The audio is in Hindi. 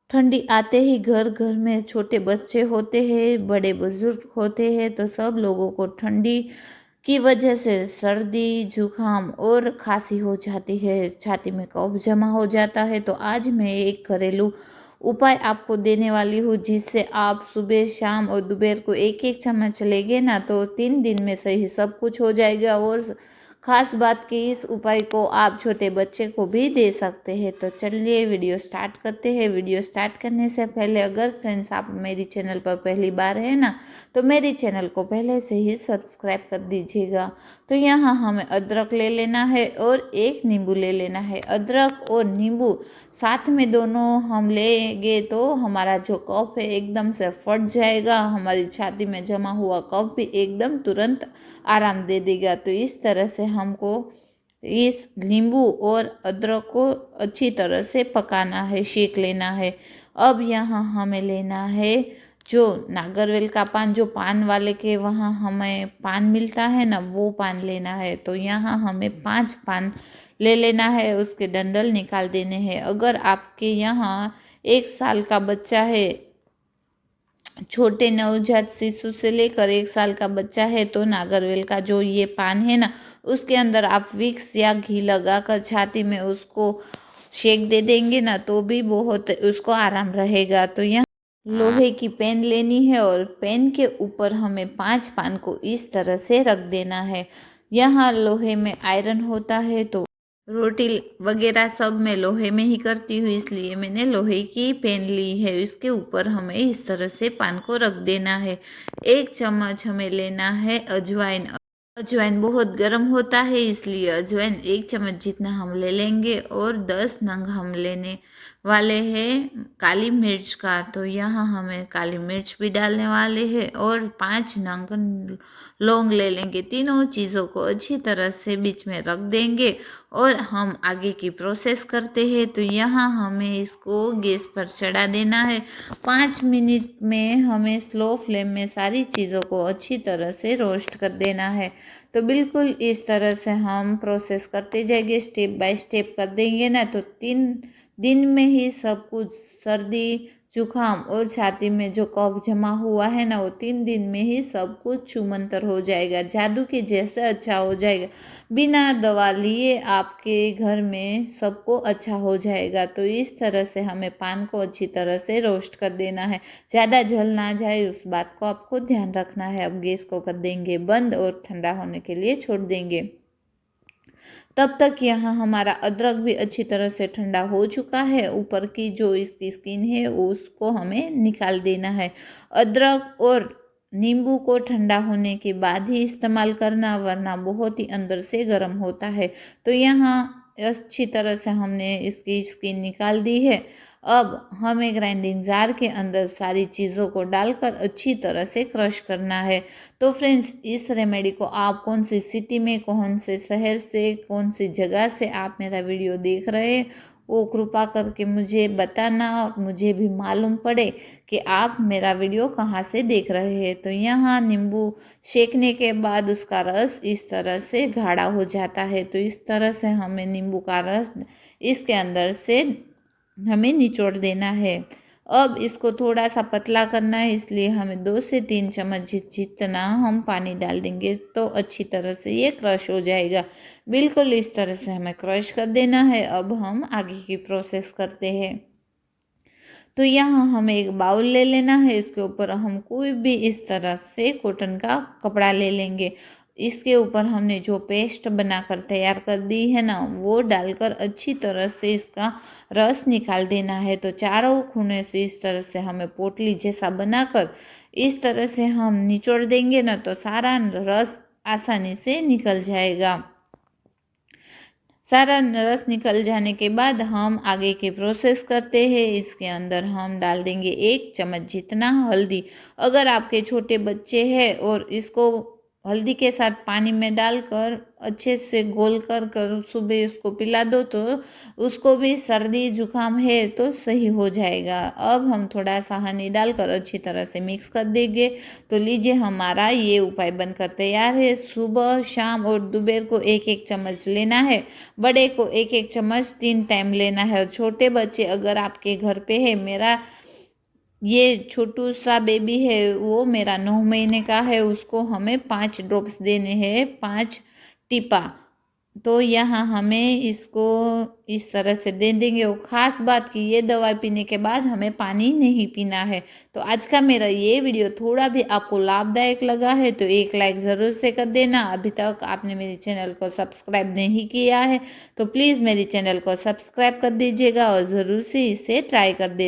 ठंडी आते ही घर घर में छोटे बच्चे होते हैं, बड़े बुजुर्ग होते हैं, तो सब लोगों को ठंडी की वजह से सर्दी जुकाम और खांसी हो जाती है, छाती में कफ जमा हो जाता है। तो आज मैं एक घरेलू उपाय आपको देने वाली हूँ, जिससे आप सुबह शाम और दोपहर को एक एक चम्मच लेंगे ना तो 3 दिन में सही सब कुछ हो जाएगा। और खास बात कि इस उपाय को आप छोटे बच्चे को भी दे सकते हैं। तो चलिए वीडियो स्टार्ट करते हैं। वीडियो स्टार्ट करने से पहले अगर फ्रेंड्स आप मेरी चैनल पर पहली बार है ना, तो मेरी चैनल को पहले से ही सब्सक्राइब कर दीजिएगा। तो यहाँ हमें अदरक ले लेना है और एक नींबू ले लेना है। अदरक और नींबू साथ में दोनों हम लेंगे तो हमारा जो कफ है एकदम से फट जाएगा, हमारी छाती में जमा हुआ कफ भी एकदम तुरंत आराम दे देगा। तो इस तरह से हमको इस नींबू और अदरक को अच्छी तरह से पकाना है, सेक लेना है। अब यहाँ हमें लेना है जो नागरवेल का पान, जो पान वाले के वहाँ हमें पान मिलता है ना, वो पान लेना है। तो यहाँ हमें 5 पान ले लेना है, उसके डंडल निकाल देने हैं। अगर आपके यहाँ 1 साल का बच्चा है, छोटे नवजात शिशु से लेकर 1 साल का बच्चा है, तो नागरवेल का जो ये पान है ना, उसके अंदर आप विक्स या घी लगाकर छाती में उसको शेक दे देंगे ना, तो भी बहुत उसको आराम रहेगा। तो यहाँ लोहे की पेन लेनी है और पेन के ऊपर हमें 5 पान को इस तरह से रख देना है। यहाँ लोहे में आयरन होता है, तो रोटी वगैरह सब मैं लोहे में ही करती हूँ, इसलिए मैंने लोहे की पेन ली है। इसके ऊपर हमें इस तरह से पान को रख देना है। 1 चम्मच हमें लेना है अजवाइन। अजवाइन बहुत गर्म होता है, इसलिए अजवाइन 1 चम्मच जितना हम ले लेंगे। और 10 नंग हम लेने वाले हैं काली मिर्च का, तो यहाँ हमें काली मिर्च भी डालने वाले हैं। और 5 नंग लौंग ले लेंगे। तीनों चीज़ों को अच्छी तरह से बीच में रख देंगे और हम आगे की प्रोसेस करते हैं। तो यहाँ हमें इसको गैस पर चढ़ा देना है। 5 मिनट में हमें स्लो फ्लेम में सारी चीज़ों को अच्छी तरह से रोस्ट कर देना है। तो बिल्कुल इस तरह से हम प्रोसेस करते जाएंगे, स्टेप बाय स्टेप कर देंगे ना, तो 3 दिन में ही सब कुछ सर्दी जुकाम और छाती में जो कफ जमा हुआ है ना, वो 3 दिन में ही सब कुछ छूमंतर हो जाएगा, जादू के जैसे अच्छा हो जाएगा। बिना दवा लिए आपके घर में सबको अच्छा हो जाएगा। तो इस तरह से हमें पान को अच्छी तरह से रोस्ट कर देना है, ज़्यादा जल ना जाए उस बात को आपको ध्यान रखना है। अब गैस को कर देंगे बंद और ठंडा होने के लिए छोड़ देंगे। तब तक यहाँ हमारा अदरक भी अच्छी तरह से ठंडा हो चुका है। ऊपर की जो इसकी स्किन है उसको हमें निकाल देना है। अदरक और नींबू को ठंडा होने के बाद ही इस्तेमाल करना, वरना बहुत ही अंदर से गर्म होता है। तो यहाँ अच्छी तरह से हमने इसकी स्किन निकाल दी है। अब हमें ग्राइंडिंग जार के अंदर सारी चीज़ों को डालकर अच्छी तरह से क्रश करना है। तो फ्रेंड्स, इस रेमेडी को आप कौन सी सिटी में, कौन से शहर से, कौन सी जगह से आप मेरा वीडियो देख रहे हैं, वो कृपा करके मुझे बताना और मुझे भी मालूम पड़े कि आप मेरा वीडियो कहाँ से देख रहे हैं। तो यहाँ नींबू सेकने के बाद उसका रस इस तरह से गाढ़ा हो जाता है। तो इस तरह से हमें नींबू का रस इसके अंदर से हमें निचोड़ देना है। अब इसको थोड़ा सा पतला करना है, इसलिए हमें 2 से 3 चम्मच जितना हम पानी डाल देंगे तो अच्छी तरह से ये क्रश हो जाएगा। बिल्कुल इस तरह से हमें क्रश कर देना है। अब हम आगे की प्रोसेस करते हैं। तो यहाँ हमें एक बाउल ले लेना है, इसके ऊपर हम कोई भी इस तरह से कॉटन का कपड़ा ले लेंगे। इसके ऊपर हमने जो पेस्ट बनाकर तैयार कर दी है ना, वो डालकर अच्छी तरह से इसका रस निकाल देना है। तो चारों खूने से इस तरह से हमें पोटली जैसा बनाकर इस तरह से हम निचोड़ देंगे ना, तो सारा रस आसानी से निकल जाएगा। सारा रस निकल जाने के बाद हम आगे की प्रोसेस करते हैं। इसके अंदर हम डाल देंगे 1 चम्मच जितना हल्दी। अगर आपके छोटे बच्चे हैं और इसको हल्दी के साथ पानी में डालकर अच्छे से घोल कर कर सुबह उसको पिला दो तो उसको भी सर्दी जुकाम है तो सही हो जाएगा। अब हम थोड़ा सा हनी डालकर अच्छी तरह से मिक्स कर देंगे। तो लीजिए हमारा ये उपाय बनकर तैयार है। सुबह शाम और दोपहर को एक एक चम्मच लेना है, बड़े को एक एक चम्मच 3 टाइम लेना है। और छोटे बच्चे अगर आपके घर पे है, मेरा ये छोटू सा बेबी है वो मेरा 9 महीने का है, उसको हमें 5 ड्रॉप्स देने हैं, 5 टीपा। तो यहाँ हमें इसको इस तरह से दे देंगे। और ख़ास बात कि ये दवाई पीने के बाद हमें पानी नहीं पीना है। तो आज का मेरा ये वीडियो थोड़ा भी आपको लाभदायक लगा है तो एक लाइक ज़रूर से कर देना। अभी तक आपने मेरे चैनल को सब्सक्राइब नहीं किया है तो प्लीज़ मेरे चैनल को सब्सक्राइब कर दीजिएगा और ज़रूर से इसे ट्राई कर दे।